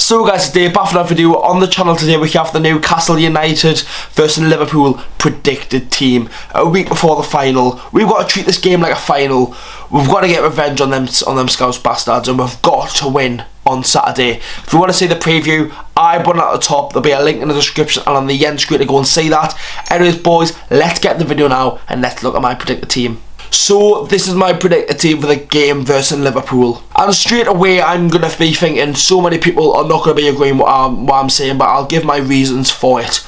So guys, today back for another video on the channel. Today we have the Newcastle United versus Liverpool predicted team. A week before the final, we've got to treat this game like a final. We've got to get revenge on them Scouse bastards, and we've got to win on Saturday. If you want to see the preview, I put it at the top. There'll be a link in the description and on the end screen to go and see that. Anyways boys, let's get in the video now and let's look at my predicted team. So this is my predicted team for the game versus Liverpool, and straight away I'm going to be thinking so many people are not going to be agreeing with what I'm saying, but I'll give my reasons for it.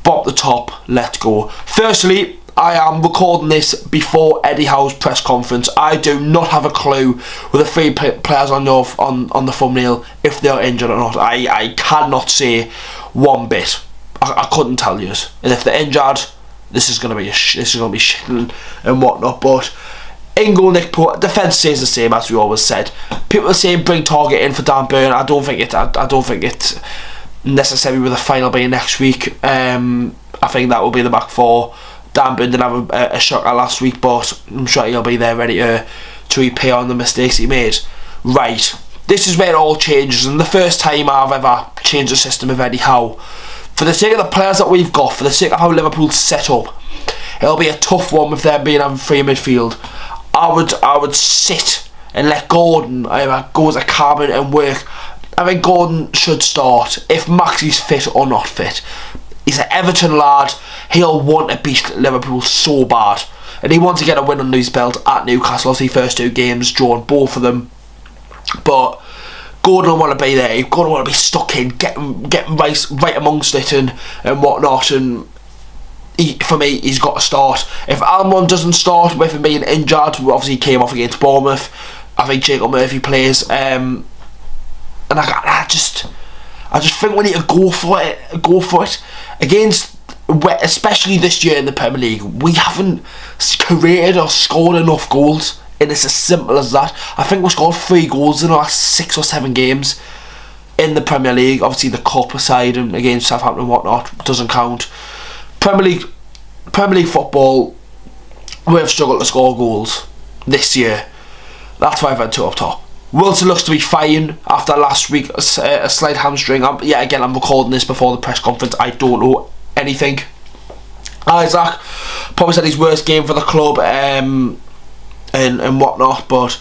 Bob the top, let's go. Firstly, I am recording this before Eddie Howe's press conference. I do not have a clue with the three players on the thumbnail if they're injured or not. I cannot say one bit. I couldn't tell you, and if they're injured, this is going to be shit and whatnot. But in goal, Nick Pope. Defence stays the same as we always said. People are saying bring Target in for Dan Burn. I don't think it's necessary with the final being next week. I think that will be the back four. Dan Burn didn't have a shocker last week, but I'm sure he'll be there ready to repair on the mistakes he made. Right, this is where it all changes, and the first time I've ever changed the system of Eddie Howe. For the sake of the players that we've got, for the sake of how Liverpool's set up, it'll be a tough one with them being having free midfield. I would sit and let Gordon either go as a carbon and work. I think Gordon should start if Maxie's fit or not fit. He's an Everton lad. He'll want to beat Liverpool so bad, and he wants to get a win under his belt at Newcastle. Obviously, first two games drawn, both of them, but Gordon will want to be there. Gordon want to be stuck in, getting right amongst it and whatnot. And for me, he's got to start. If Almond doesn't start with him being injured, obviously he came off against Bournemouth. I think Jacob Murphy plays, and I just think we need to go for it against, especially this year in the Premier League. We haven't created or scored enough goals. And it's as simple as that. I think we scored 3 goals in the last 6 or 7 games in the Premier League. Obviously the cup aside and against Southampton and whatnot doesn't count. Premier League football, we've struggled to score goals this year. That's why I've had 2 up top. Wilson looks to be fine after last week, a slight hamstring. Again, I'm recording this before the press conference. I don't know anything. Isaac probably said his worst game for the club. And whatnot, but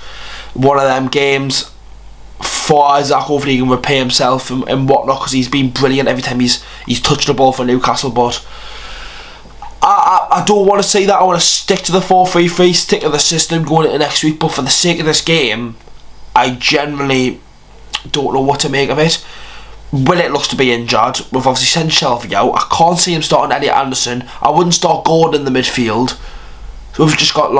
one of them games for Isaac. Hopefully he can repay himself and whatnot, because he's been brilliant every time he's touched the ball for Newcastle. But I don't want to say that. I want to stick to the 4-3-3, stick to the system going into next week. But for the sake of this game, I generally don't know what to make of it. Willett looks to be injured. We've obviously sent Shelby out. I can't see him starting Eddie Anderson. I wouldn't start Gordon in the midfield. We've just got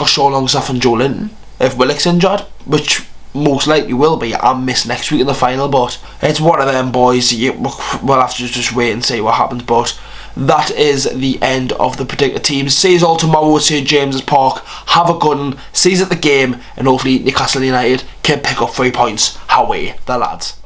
Shaw Longstaff and Joe Linton. If Willock's injured, which most likely will be, I'll miss next week in the final. But it's one of them, boys. We'll have to just wait and see what happens. But that is the end of the predicted teams. See you all tomorrow at St James's Park. Have a good one. See you at the game, and hopefully Newcastle United can pick up 3 points. Away the lads.